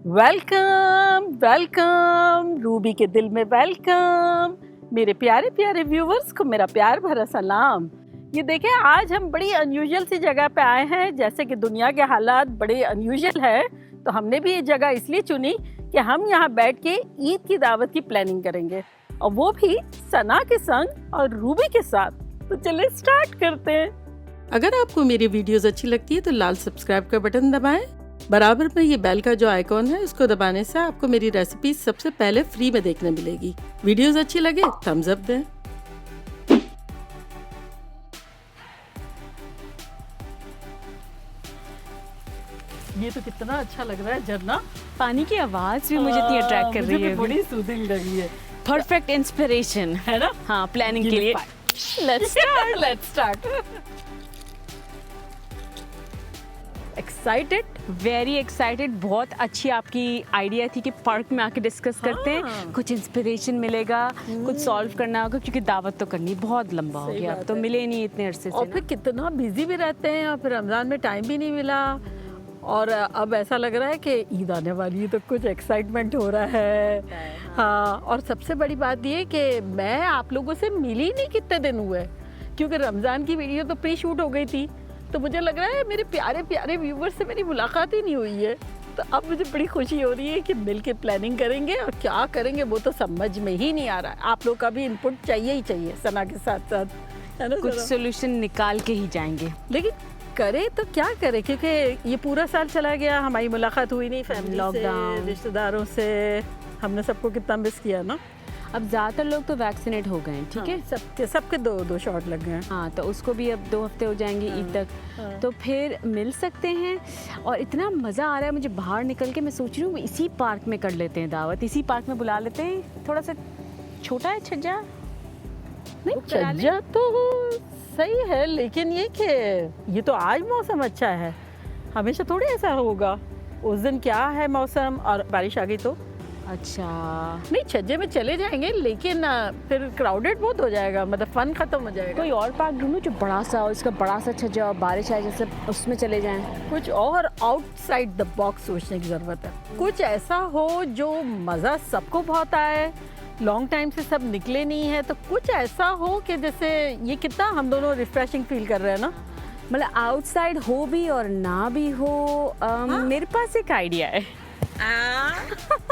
Welcome welcome Ruby के दिल में वेलकम। मेरे प्यारे प्यारे व्यूवर्स को मेरा प्यार भरा सलाम। ये देखें, आज हम बड़ी अनयूजुअल सी जगह पे आए हैं। जैसे कि दुनिया के हालात बड़े अनयूजुअल है, तो हमने भी ये जगह इसलिए चुनी कि हम यहाँ बैठ के ईद की दावत की प्लानिंग करेंगे, और वो भी सना के संग और रूबी के साथ। तो चलिए स्टार्ट करते हैं। अगर आपको मेरी वीडियोस अच्छी लगती है तो लाल सब्सक्राइब का बटन दबाएं। बराबर में ये बेल का जो आइकॉन है, इसको दबाने से आपको मेरी रेसिपी सबसे पहले फ्री में देखने मिलेगी। वीडियोस अच्छी लगे थम्स अप दें। ये तो कितना अच्छा लग रहा है झरना। पानी की आवाज भी मुझे इतनी अट्रैक्ट कर रही है, बड़ी सूदिंग लग रही है। परफेक्ट इंस्पिरेशन है ना? हाँ, प्लानिंग के लिए। Let's start. Excited, very excited. बहुत अच्छी आपकी आइडिया थी कि पार्क में आके डिस्कस करते हैं, कुछ इंस्पिरेशन मिलेगा, कुछ सॉल्व करना होगा, क्योंकि दावत तो करनी बहुत लंबा हो गया, अब तो मिले नहीं इतने अरसे से। और फिर कितना बिजी भी रहते हैं, और फिर रमजान में टाइम भी नहीं मिला, और अब ऐसा लग रहा है कि ईद आने वाली है, तो कुछ एक्साइटमेंट हो रहा है। हाँ, और सबसे बड़ी बात ये कि मैं आप लोगों से मिली नहीं कितने दिन हुए, क्योंकि रमज़ान की वीडियो तो प्री शूट हो गई थी। तो मुझे लग रहा है मेरे प्यारे प्यारे व्यूवर्स से मेरी मुलाकात ही नहीं हुई है। तो अब मुझे बड़ी खुशी हो रही है कि मिल के प्लानिंग करेंगे, और क्या करेंगे वो तो समझ में ही नहीं आ रहा है। आप लोग का भी इनपुट चाहिए ही चाहिए सना के साथ साथ, है ना? कुछ सोल्यूशन निकाल के ही जाएंगे। लेकिन करे तो क्या करे, क्योंकि ये पूरा साल चला गया, हमारी मुलाकात हुई नहीं, फैमिली लॉकडाउन, रिश्तेदारों से। हमने सबको कितना मिस किया ना। अब ज़्यादातर लोग तो वैक्सीनेट हो गए हैं, ठीक है? सबके दो शॉट लग गए हैं। हाँ, तो उसको भी अब 2 हफ्ते हो जाएंगे ईद तक। तो फिर मिल सकते हैं। और इतना मज़ा आ रहा है मुझे बाहर निकल के। मैं सोच रही हूँ इसी पार्क में कर लेते हैं दावत, इसी पार्क में बुला लेते हैं। थोड़ा सा छोटा है छज्जा, नहीं छज्जा तो सही है, लेकिन ये तो आज मौसम अच्छा है, हमेशा थोड़ी ऐसा होगा। उस दिन क्या है मौसम, और बारिश आ गई तो अच्छा नहीं, छज्जे में चले जाएंगे, लेकिन फिर क्राउडेड बहुत हो जाएगा, मतलब फन खत्म हो जाएगा। कोई और पार्क ढूंढूं जो बड़ा सा हो, इसका बड़ा सा छज्जा और बारिश आए जैसे, उसमें चले जाएं। कुछ और आउटसाइड द बॉक्स सोचने की जरूरत है। कुछ ऐसा हो जो मज़ा सबको बहुत आए, लॉन्ग टाइम से सब निकले नहीं है, तो कुछ ऐसा हो कि जैसे ये कितना हम दोनों रिफ्रेशिंग फील कर रहे हैं ना। मतलब आउटसाइड हो भी और ना भी हो। मेरे पास एक आइडिया है।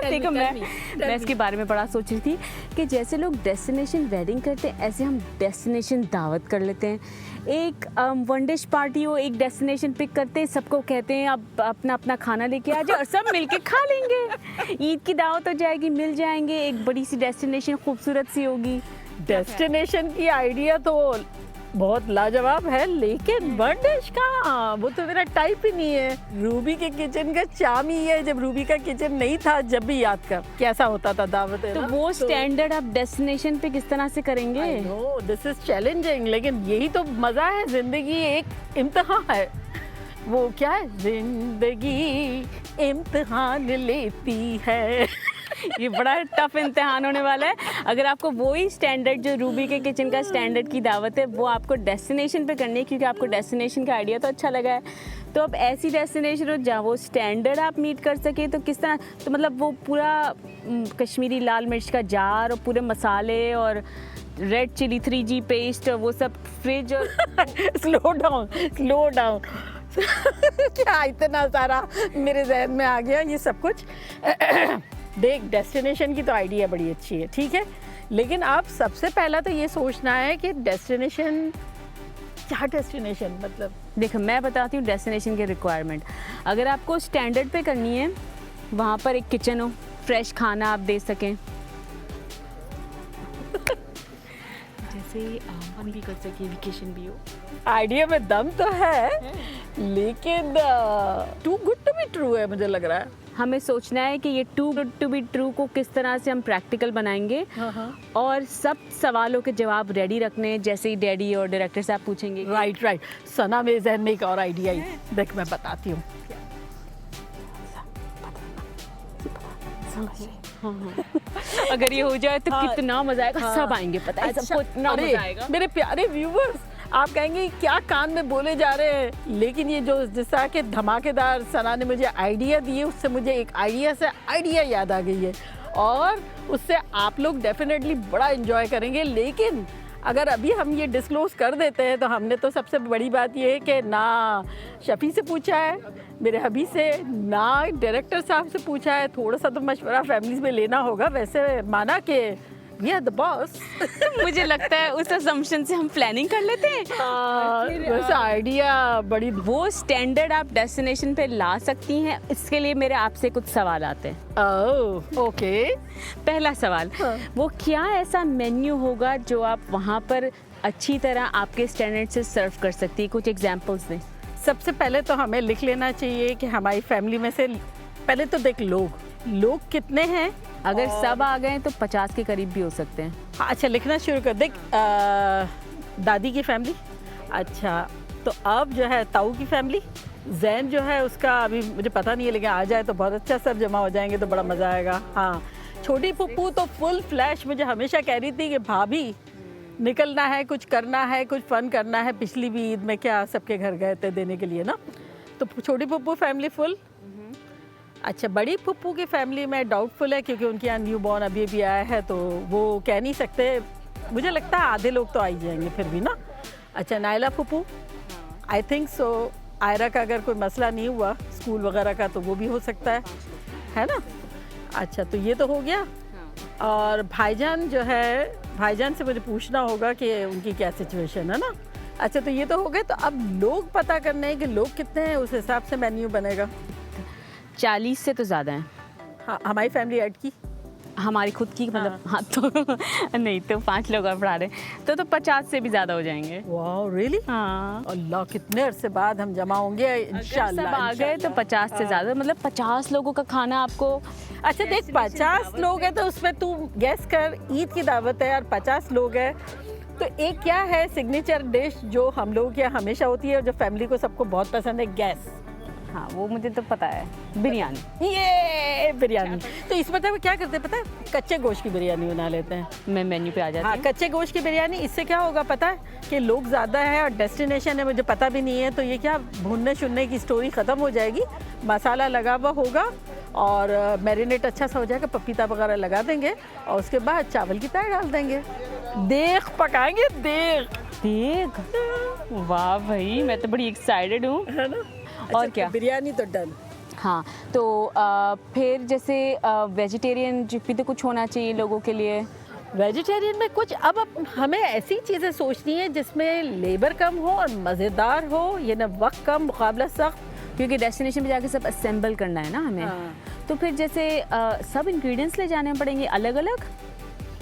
देखो, मैं इसके बारे में बड़ा सोच रही थी कि जैसे लोग डेस्टिनेशन वेडिंग करते हैं, ऐसे हम डेस्टिनेशन दावत कर लेते हैं। एक वन डिश पार्टी हो, एक डेस्टिनेशन पिक करते हैं, सबको कहते हैं अब अपना अपना खाना लेके आ जाओ, और सब मिलके खा लेंगे। ईद की दावत हो जाएगी, मिल जाएंगे, एक बड़ी सी डेस्टिनेशन खूबसूरत सी होगी। डेस्टिनेशन की आइडिया तो बहुत लाजवाब है, लेकिन वन डिश का वो तो मेरा टाइप ही नहीं है। रूबी के किचन का चार्म ही है, जब रूबी का किचन नहीं था, जब भी याद कर कैसा होता था दावत। तो वो स्टैंडर्ड आप डेस्टिनेशन पे किस तरह से करेंगे? दिस इज चैलेंजिंग, लेकिन यही तो मजा है। जिंदगी एक इम्तिहान है। वो क्या है, जिंदगी इम्तिहान लेती है। ये बड़ा टफ इम्तिहान होने वाला है। अगर आपको वही स्टैंडर्ड जो रूबी के किचन का स्टैंडर्ड की दावत है, वो आपको डेस्टिनेशन पे करनी है, क्योंकि आपको डेस्टिनेशन का आइडिया तो अच्छा लगा है। तो अब ऐसी डेस्टिनेशन हो जहाँ वो स्टैंडर्ड आप मीट कर सके, तो किस तरह? तो मतलब वो पूरा कश्मीरी लाल मिर्च का जार, और पूरे मसाले, और रेड चिली 3G पेस्ट, और वो सब फ्रिज। और स्लो डाउन क्या इतना सारा मेरे जहन में आ गया ये सब कुछ। देख, डेस्टिनेशन की तो आइडिया बड़ी अच्छी है, ठीक है, लेकिन आप सबसे पहला तो ये सोचना है कि डेस्टिनेशन क्या, डेस्टिनेशन मतलब। देखो, मैं बताती हूँ डेस्टिनेशन के रिक्वायरमेंट। अगर आपको स्टैंडर्ड पे करनी है, वहाँ पर एक किचन हो, फ्रेश खाना आप दे सकें, जैसे हम भी कर सके, वेकेशन भी हो। आइडिया में दम तो है, लेकिन too good to be true है, मुझे लग रहा है। हमें सोचना है कि ये too good to be true को किस तरह से हम प्रैक्टिकल बनाएंगे, और सब सवालों के जवाब रेडी रखने, जैसे ही डैडी और डायरेक्टर साहब पूछेंगे। राइट। सना, मेरे जहन में एक और आइडिया है, देख मैं बताती हूँ। अगर ये हो जाए तो कितना मजा आएगा, सब आएंगे, पता है सबको, इतना मजा आएगा। मेरे प्यारे व्यूवर्स, आप कहेंगे क्या कान में बोले जा रहे हैं, लेकिन ये जो जिस तरह के धमाकेदार सना ने मुझे आइडिया दिए, उससे मुझे एक आइडिया से आइडिया याद आ गई है और उससे आप लोग डेफिनेटली बड़ा एंजॉय करेंगे। लेकिन अगर अभी हम ये डिस्क्लोज कर देते हैं तो हमने तो सबसे बड़ी बात ये है कि ना शफ़ी से पूछा है, मेरे हबी से, ना डायरेक्टर साहब से पूछा है, थोड़ा सा तो मशवरा फैमिलीज में लेना होगा। वैसे माना कि वी आर द बॉस। मुझे लगता है उस असम्पशन से हम प्लानिंग कर लेते हैं। वैसे आइडिया बड़ी वो स्टैंडर्ड आप डेस्टिनेशन पे ला सकती हैं। इसके लिए मेरे आपसे कुछ सवाल आते हैं। ओके। पहला सवाल, हाँ। वो क्या ऐसा मेन्यू होगा जो आप वहाँ पर अच्छी तरह आपके स्टैंडर्ड से सर्व कर सकती है? कुछ एग्जांपल्स दें। सबसे पहले तो हमें लिख लेना चाहिए कि हमारी फैमिली में से पहले तो देख लोग कितने हैं। अगर सब आ गए तो 50 के करीब भी हो सकते हैं। हाँ, अच्छा लिखना शुरू कर। देख दादी की फैमिली, अच्छा तो अब जो है ताऊ की फैमिली, जैन जो है उसका अभी मुझे पता नहीं है, लेकिन आ जाए तो बहुत अच्छा, सब जमा हो जाएंगे तो बड़ा मज़ा आएगा। हाँ, छोटी पप्पू तो फुल फ्लैश मुझे हमेशा कह रही थी कि भाभी निकलना है, कुछ करना है, कुछ फन करना है। पिछली भी ईद में क्या सबके घर गए थे देने के लिए ना, तो छोटी पप्पू फैमिली फुल। अच्छा, बड़ी पप्पू की फैमिली में डाउटफुल है क्योंकि उनके यहाँ न्यू बॉर्न अभी अभी आया है तो वो कह नहीं सकते। मुझे लगता है आधे लोग तो आ ही जाएंगे फिर भी ना। अच्छा, Nayla Pappu, I think so. Aira का अगर कोई मसला नहीं हुआ स्कूल वगैरह का तो वो भी हो सकता है ना। अच्छा, तो ये तो हो गया। और भाईजान जो है, भाईजान से मुझे पूछना होगा कि उनकी क्या सिचुएशन है ना। अच्छा, तो ये तो हो गए। तो अब लोग पता करने हैं कि लोग कितने हैं, उस हिसाब से मेन्यू बनेगा। 40 से तो ज़्यादा है। हाँ, हमारी फैमिली ऐड की, हमारी खुद की मतलब। हाँ तो नहीं तो 5 लोग और बढ़ा रहे तो 50 से भी ज़्यादा हो जाएंगे। Wow really? हाँ, अल्लाह, कितने अरसे बाद हम जमा होंगे इंशाल्लाह। सब आ गए तो 50 से ज़्यादा, मतलब 50 लोगों का खाना आपको। अच्छा देख, 50 लोग हैं तो उसमें तू गैस कर, ईद की दावत है और 50 लोग हैं तो एक क्या है सिग्नेचर डिश जो हम लोगों के यहाँ हमेशा होती है और जो फैमिली को सबको बहुत पसंद है? गैस। हाँ, वो मुझे तो पता है, बिरयानी। ये बिरयानी तो इसमें तो क्या करते हैं पता है? कच्चे गोश्त की बिरयानी बना लेते हैं। मैं मेन्यू पे आ जाती हाँ, हूँ। कच्चे गोश्त की बिरयानी। इससे क्या होगा पता है कि लोग ज़्यादा है और डेस्टिनेशन है मुझे पता भी नहीं है, तो ये क्या भूनने शुनने की स्टोरी ख़त्म हो जाएगी। मसाला लगा हुआ होगा और मैरिनेट अच्छा सा हो जाएगा, पपीता वगैरह लगा देंगे और उसके बाद चावल की तार डाल देंगे, देख पकाएंगे। देख वाह भाई, मैं तो बड़ी एक्साइटेड हूँ। है ना। और अच्छा, क्या, बिरयानी तो डन। हाँ तो फिर जैसे वेजिटेरियन भी तो कुछ होना चाहिए लोगों के लिए। वेजिटेरियन में कुछ अब हमें ऐसी चीज़ें सोचनी है जिसमें लेबर कम हो और मज़ेदार हो, ये ना वक्त कम मुकाबला सख्त, क्योंकि डेस्टिनेशन पे जाके सब असेंबल करना है ना हमें। हाँ। तो फिर जैसे सब इंग्रेडिएंट्स ले जाने पड़ेंगे अलग अलग।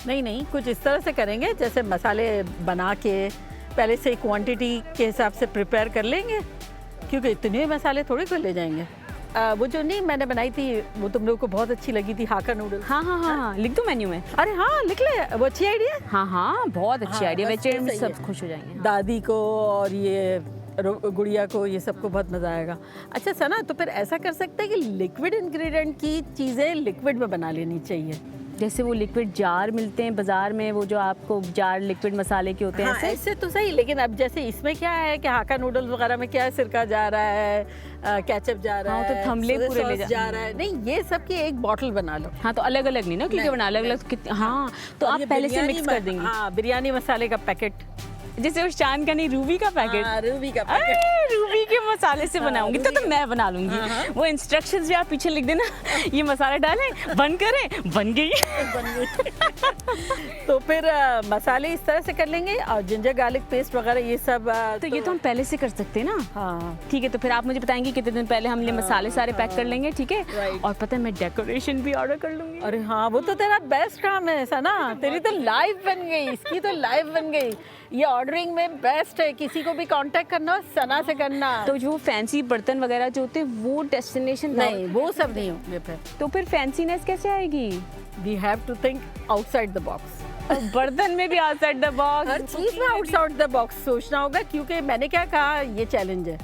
नहीं, कुछ इस तरह से करेंगे जैसे मसाले बना के पहले से क्वांटिटी के हिसाब से प्रिपेयर कर लेंगे, क्योंकि इतने मसाले थोड़े को ले जाएंगे। वो जो नहीं मैंने बनाई थी वो तुम लोगों को बहुत अच्छी लगी थी, हाका नूडल। हाँ, लिख दो मेन्यू में। अरे हाँ लिख ले, वो अच्छी आइडिया। हाँ, बहुत अच्छी हाँ, आइडिया। बस वेजिटेरियन में सही सब है। खुश हो जाएंगे। दादी को और ये गुड़िया को, ये सबको बहुत मज़ा आएगा। अच्छा सना, तो फिर ऐसा कर सकते हैं कि लिक्विड इंग्रेडिएंट की चीज़ें लिक्विड में बना लेनी चाहिए। जैसे वो लिक्विड जार मिलते हैं बाजार में, वो जो आपको जार लिक्विड मसाले के होते हैं। हाँ, ऐसे तो सही, लेकिन अब जैसे इसमें क्या है कि हाका नूडल्स वगैरह में क्या है, सिरका जा रहा है, केचप जा रहा हाँ, है, तो थमले सोया पूरे ले सॉस जा रहा है। नहीं, ये सब की एक बॉटल बना लो। हाँ, तो अलग अलग नहीं ना, क्योंकि बना अलग अलग। हाँ, तो और आप ये पहले से मिक्स कर देंगी। हाँ, बिरयानी मसाले का पैकेट, जैसे वो शान का नहीं, रूबी का पैकेट। रूबी का अरे, पैकेट। रूबी के मसाले से बनाऊंगी तो मैं बना लूंगी। हाँ। वो इंस्ट्रक्शंस भी आप पीछे लिख देना, ये मसाले डालें, बंद करें, बन गई। तो फिर मसाले इस तरह से कर लेंगे और जिंजर गार्लिक पेस्ट वगैरह ये सब। तो ये तो हम पहले से कर सकते हैं ना। हाँ ठीक है, तो फिर आप मुझे बताएंगे कितने दिन पहले हमने मसाले सारे पैक कर लेंगे। ठीक है, Right. और पता है मैं डेकोरेशन भी ऑर्डर कर लूंगी। अरे हाँ, वो तो तेरा बेस्ट काम है ऐसा ना, तेरी तो लाइफ बन गई, इसकी तो लाइफ बन गई। ये ऑर्डरिंग में बेस्ट है, किसी को भी कांटेक्ट करना हो सना से करना। तो जो फैंसी बर्तन वगैरह जो होते हैं वो डेस्टिनेशन नहीं, वो सब नहीं होंगे फिर। तो फिर फैंसीनेस कैसे आएगी? We have to think outside the box. बर्तन में भी आउटसाइड द बॉक्स, हर चीज में आउटसाइड द बॉक्स सोचना होगा, क्योंकि मैंने क्या कहा, ये चैलेंज है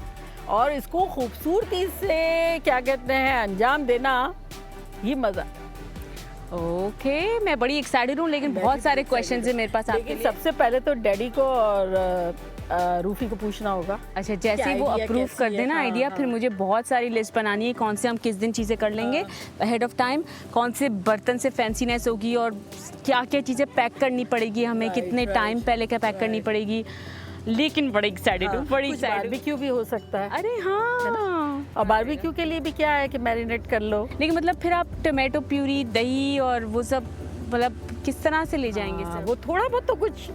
और इसको खूबसूरती से क्या कहते हैं अंजाम देना ही मजा। ओके, मैं बड़ी एक्साइटेड हूँ, लेकिन बहुत सारे क्वेश्चंस हैं मेरे पास आपके लेकिन लिए। सबसे पहले तो डैडी को और रूफी को पूछना होगा। अच्छा, जैसे ही वो idea अप्रूव कैसी कर है, देना हाँ, आइडिया, फिर मुझे बहुत सारी लिस्ट बनानी है कौन से हम किस दिन चीज़ें कर लेंगे अहेड ऑफ टाइम, कौन से बर्तन से फैंसीनेस होगी और क्या क्या चीज़ें पैक करनी पड़ेगी हमें, कितने टाइम पहले क्या पैक करनी पड़ेगी। लेकिन बड़ी एक्साइटेड हूँ, बड़ी एक्साइटेड। बारबेक्यू भी हो सकता है। अरे हाँ, और बारबेक्यू के लिए भी क्या है कि मैरिनेट कर लो। लेकिन मतलब फिर आप टमाटो प्यूरी, दही और वो सब मतलब किस तरह से ले जाएंगे सर? वो थोड़ा बहुत तो कुछ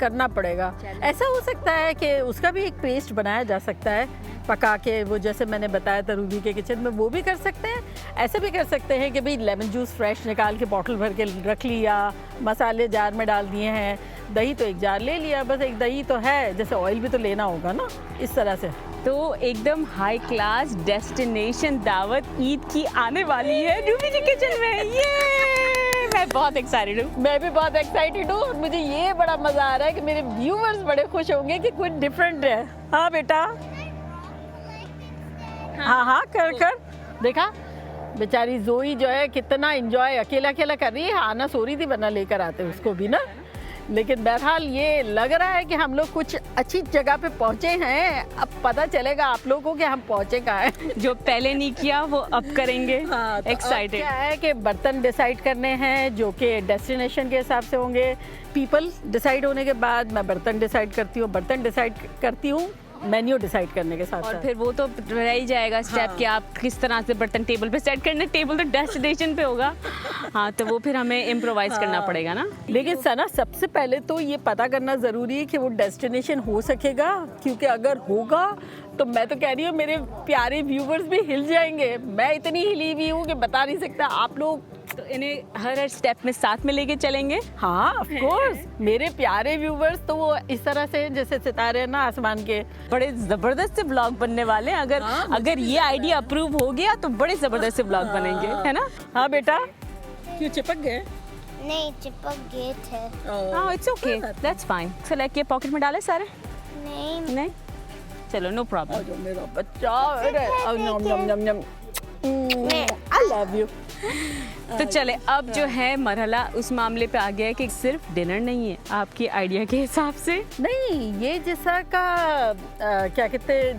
करना पड़ेगा। ऐसा हो सकता है कि उसका भी एक पेस्ट बनाया जा सकता है पका के, वो जैसे मैंने बताया था रूबी के किचन में, वो भी कर सकते हैं। ऐसे भी कर सकते हैं कि भाई लेमन जूस फ्रेश निकाल के बॉटल भर के रख लिया, मसाले जार में डाल दिए हैं, दही तो एक जार ले लिया, बस एक दही तो है, जैसे ऑयल भी तो लेना होगा ना, इस तरह से। तो एकदम हाई क्लास डेस्टिनेशन दावत ईद की आने वाली है रूबी जी किचन में। ये मैं बहुत एक्साइटेड हूँ। मैं भी बहुत एक्साइटेड हूँ। मुझे ये बड़ा मजा आ रहा है कि मेरे व्यूअर्स बड़े खुश होंगे कि कुछ डिफरेंट है। हाँ बेटा, हाँ हाँ कर कर। देखा बेचारी जोई जो है कितना एंजॉय अकेला अकेला कर रही है। आना सो रही थी वरना लेकर आते उसको भी ना। लेकिन बहरहाल ये लग रहा है कि हम लोग कुछ अच्छी जगह पे पहुंचे हैं। अब पता चलेगा आप लोगों को कि हम पहुंचे कहाँ हैं। जो पहले नहीं किया वो अब करेंगे। हाँ, तो एक्साइटेड। क्या है कि बर्तन डिसाइड करने हैं जो कि डेस्टिनेशन के हिसाब से होंगे। पीपल डिसाइड होने के बाद मैं बर्तन डिसाइड करती हूँ, बर्तन डिसाइड करती हूँ मेन्यू डिसाइड करने के साथ। और फिर वो तो रह ही जाएगा स्टेप हाँ। कि आप किस तरह से बर्तन टेबल पे सेट करने, टेबल तो डेस्टिनेशन पे होगा। हाँ, तो वो फिर हमें इम्प्रोवाइज करना पड़ेगा ना। लेकिन सना सबसे पहले तो ये पता करना ज़रूरी है कि वो डेस्टिनेशन हो सकेगा, क्योंकि अगर होगा तो मैं तो कह रही हूँ मेरे प्यारे व्यूवर्स भी हिल जाएंगे। मैं इतनी हिली हुई हूँ कि बता नहीं सकता। आप लोग तो इन्हें हर स्टेप में साथ में लेके चलेंगे। हाँ ऑफ कोर्स, मेरे प्यारे व्यूवर्स तो वो इस तरह से जैसे सितारे हैं ना आसमान के। बड़े जबरदस्त से ब्लॉग बनने वाले हैं। अगर ये आइडिया अप्रूव हो गया तो बड़े जबरदस्त से ब्लॉग बनेंगे, है ना? हाँ बेटा, क्यों चिपक गए? नहीं, चिपक गए थे। हाँ, इट्स ओके, दैट्स फाइन। चलो एक ये पॉकेट में डाले सारे? नहीं, चलो नो प्रॉब्लम। जो मेरा बच्चा, अरे नम नम नम नम, आई लव यू। तो चले अब जो है मरहला उस मामले पे आ गया है कि सिर्फ डिनर नहीं है आपकी आइडिया के हिसाब से। नहीं, ये जैसा का क्या कहते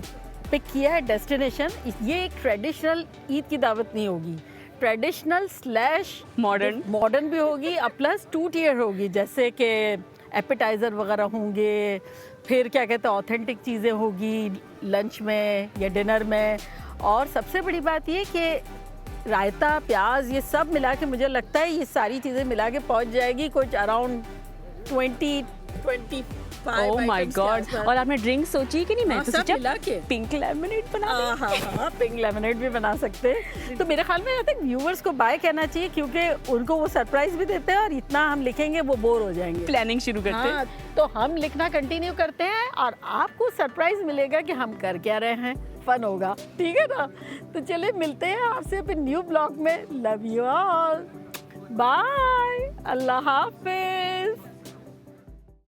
पिक किया है डेस्टिनेशन, ये एक ट्रेडिशनल ईद की दावत नहीं होगी। ट्रेडिशनल स्लैश मॉडर्न भी होगी और प्लस 2 टियर होगी, जैसे कि एपेटाइज़र वगैरह होंगे, फिर क्या कहते हैं ऑथेंटिक चीज़ें होगी लंच में या डिनर में। और सबसे बड़ी बात ये कि रायता, प्याज, ये सब मिला के मुझे लगता है ये सारी चीज़ें मिला के पहुंच जाएगी कुछ अराउंड 20-25। Oh my God. और आपने ड्रिंक सोची कि नहीं? मैं तो सोचा पिंक लेमनेड बना दें। हाँ, पिंक लेमनेड भी बना सकते हैं। तो मेरे ख्याल में आई थिंक व्यूअर्स को बाय कहना चाहिए, क्योंकि उनको वो सरप्राइज भी देते हैं और इतना हम लिखेंगे वो बोर हो जाएंगे। प्लानिंग शुरू करते हैं। हाँ, तो हम लिखना कंटिन्यू करते हैं और आपको सरप्राइज मिलेगा कि हम कर क्या रहे हैं। फन होगा, ठीक है ना? तो चलिए मिलते हैं आपसे अपने न्यू ब्लॉग में। लव यू ऑल, बाय, अल्लाह हाफिज।